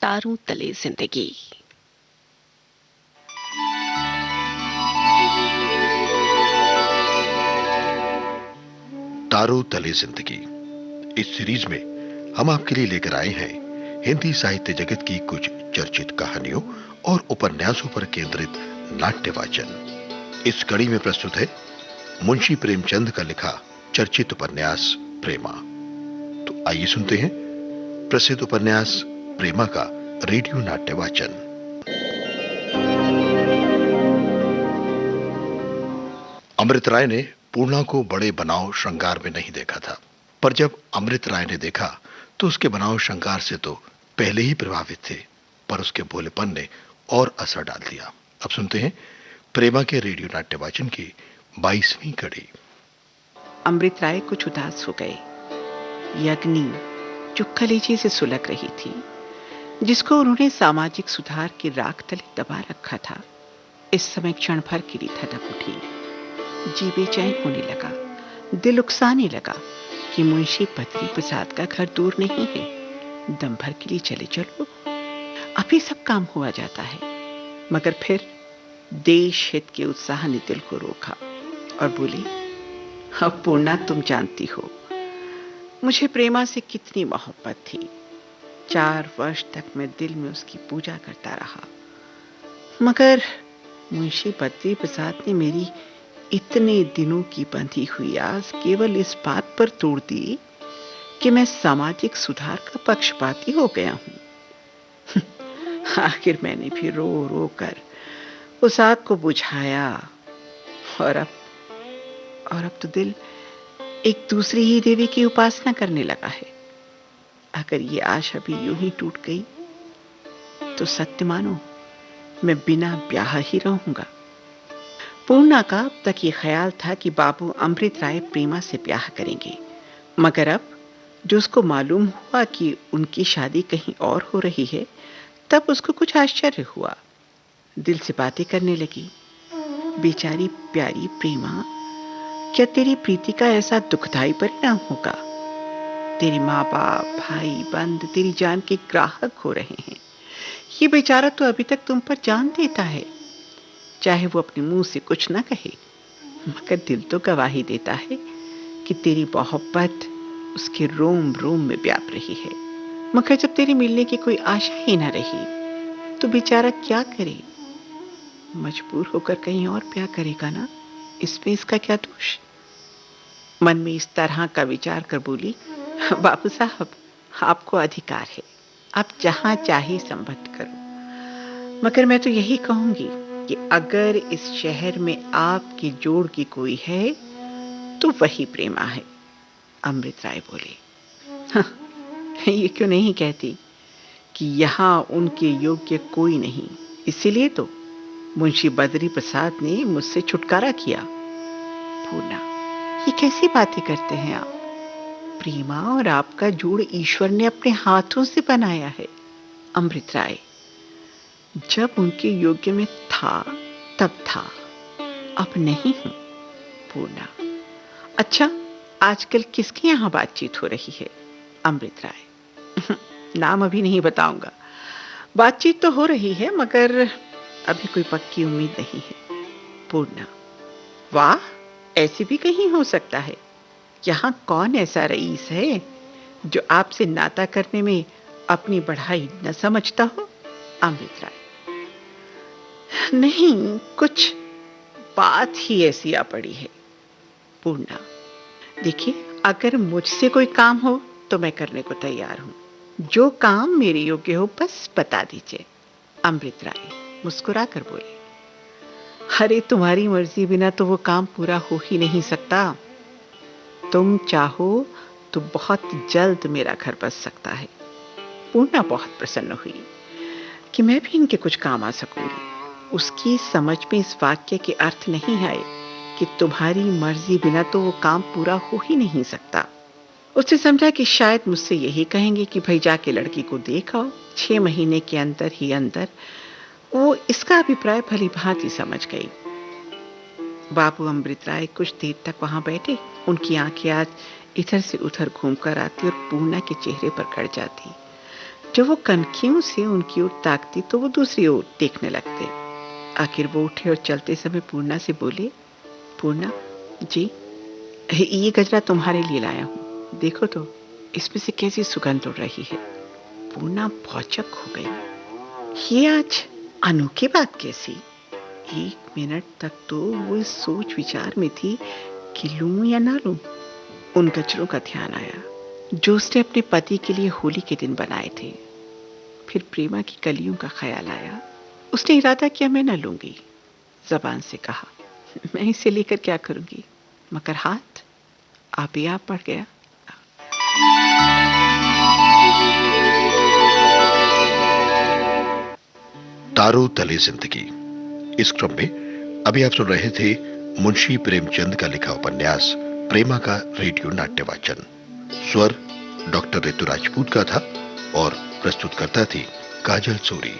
तारों तले जिंदगी। तारों तले जिंदगी। इस सीरीज में हम आपके लिए लेकर आए हैं हिंदी साहित्य जगत की कुछ चर्चित कहानियों और उपन्यासों पर केंद्रित नाट्य वाचन। इस कड़ी में प्रस्तुत है मुंशी प्रेमचंद का लिखा चर्चित उपन्यास प्रेमा। तो आइए सुनते हैं प्रसिद्ध उपन्यास प्रेमा का रेडियो नाट्य वाचन। अमृत राय ने पूर्णा को बड़े बनाव श्रृंगार में नहीं देखा था, पर जब अमृत राय ने देखा तो उसके बनाव श्रृंगार से तो पहले ही प्रभावित थे, पर उसके भोलेपन ने और असर डाल दिया। अब सुनते हैं प्रेमा के रेडियो नाट्य वाचन की 22वीं कड़ी। अमृत राय कुछ उदास हो गए। यज्ञनी जो कलेजे से सुलग रही थी, जिसको उन्होंने सामाजिक सुधार की राख तले दबा रखा था, इस समय क्षण भर के लिए धड़क उठी। जी बेचैन होने लगा, दिल उकसाने लगा कि मुंशी बद्री प्रसाद का घर दूर नहीं है, दम भर के लिए चले चलो, अभी सब काम हुआ जाता है। मगर फिर देश हित के उत्साह ने दिल को रोका और बोली, अब पूर्णा, तुम जानती हो मुझे प्रेमा से कितनी मोहब्बत थी। 4 वर्ष तक मैं दिल में उसकी पूजा करता रहा, मगर मुंशी बद्री प्रसाद ने मेरी इतने दिनों की बंधी हुई आस केवल इस बात पर तोड़ दी कि मैं सामाजिक सुधार का पक्षपाती हो गया हूं। आखिर मैंने भी रो रो कर उस आग को बुझाया, और अब तो दिल एक दूसरी ही देवी की उपासना करने लगा है। अगर ये आशा भी यूं ही टूट गई तो सत्य मानो मैं बिना ब्याह ही रहूंगा। पूर्णा का अब तक ये ख्याल था कि बाबू अमृत राय प्रेमा से ब्याह करेंगे, मगर अब जो उसको मालूम हुआ कि उनकी शादी कहीं और हो रही है, तब उसको कुछ आश्चर्य हुआ। दिल से बातें करने लगी, बेचारी प्यारी प्रेमा, क्या तेरी प्रीति का ऐसा दुखदाई परिणाम होगा? तेरे माँ बाप, भाई बंद तेरी जान के ग्राहक हो रहे हैं। ये बेचारा तो अभी तक तुम पर जान देता है, चाहे वो अपने मुंह से कुछ ना कहे, मगर दिल तो गवाही देता है कि तेरी मोहब्बत उसके रोम रोम में व्याप रही है। मगर जब तेरे मिलने की कोई आशा ही ना रही तो बेचारा क्या करे? मजबूर होकर कहीं और ब्याह करेगा ना, इसमें इसका क्या दोष? मन में इस तरह का विचार कर बोली, बाबू साहब, आपको अधिकार है, आप जहां चाहे संबद्ध करो, मगर मैं तो यही कहूंगी कि अगर इस शहर में आपके जोड़ की कोई है तो वही प्रेमा है। अमृत राय बोले, हाँ, ये क्यों नहीं कहती कि यहाँ उनके योग्य कोई नहीं, इसीलिए तो मुंशी बद्री प्रसाद ने मुझसे छुटकारा किया। पूर्णा, ये कैसी बातें करते हैं आप? प्रेमा और आपका जोड़ ईश्वर ने अपने हाथों से बनाया है। अमृत राय, जब उनके योग्य में था तब था, अब नहीं हूं। पूर्णा, अच्छा, आजकल किसके यहाँ बातचीत हो रही है? अमृत राय, नाम अभी नहीं बताऊंगा। बातचीत तो हो रही है, मगर अभी कोई पक्की उम्मीद नहीं है। पूर्णा, वाह, ऐसी भी कहीं हो सकता है? यहाँ कौन ऐसा रईस है जो आपसे नाता करने में अपनी बढ़ाई न समझता हो? अमृत राय, नहीं, कुछ बात ही ऐसी आ पड़ी है। पूर्णा, देखिए, अगर मुझसे कोई काम हो तो मैं करने को तैयार हूं। जो काम मेरे योग्य हो बस बता दीजिए। अमृत राय मुस्कुरा कर बोले, अरे तुम्हारी मर्जी बिना तो वो काम पूरा हो ही नहीं सकता। तुम चाहो तो बहुत जल्द मेरा घर बस सकता है। पूर्णा बहुत प्रसन्न हुई कि मैं भी इनके कुछ काम आ सकूंगी। उसकी समझ में इस वाक्य के अर्थ नहीं आए कि तुम्हारी मर्जी बिना तो वो काम पूरा हो ही नहीं सकता। उसने समझा कि शायद मुझसे यही कहेंगे कि भाई जाके लड़की को देख आओ, 6 महीने के अंदर ही अंदर। वो इसका अभिप्राय भली भांति समझ गई। बाबू अमृत राय कुछ देर तक वहां बैठे। उनकी आंखें आज इधर से उधर घूमकर आती और पूर्णा के चेहरे पर गड़ जाती। जब वो कनखियों से उनकी ओर ताकती तो वो दूसरी ओर देखने लगते। आखिर वो उठे और चलते समय पूर्णा से बोले, पूर्णा जी, ये गजरा तुम्हारे लिए लाया हूँ, देखो तो इसमें से कैसी सुगंध उड़ रही है। पूर्णा भौचक हो गई। ये आज अनोखी बात कैसी? 1 मिनट तक तो वो इस सोच विचार में थी कि लूं या ना लूं। उन गजरों का ध्यान आया जो उसने अपने पति के लिए होली के दिन बनाए थे। फिर प्रेमा की कलियों का ख्याल आया। उसने इरादा किया मैं न लूंगी। जबान से कहा, मैं इसे लेकर क्या करूंगी? मगर हाथ आप ही आप बढ़ गया। तारों तले जिंदगी। इस क्रम में अभी आप सुन रहे थे मुंशी प्रेमचंद का लिखा उपन्यास प्रेमा का रेडियो नाट्य वाचन। स्वर डॉक्टर ऋतु राजपूत का था और प्रस्तुतकर्ता थी काजल सूरी।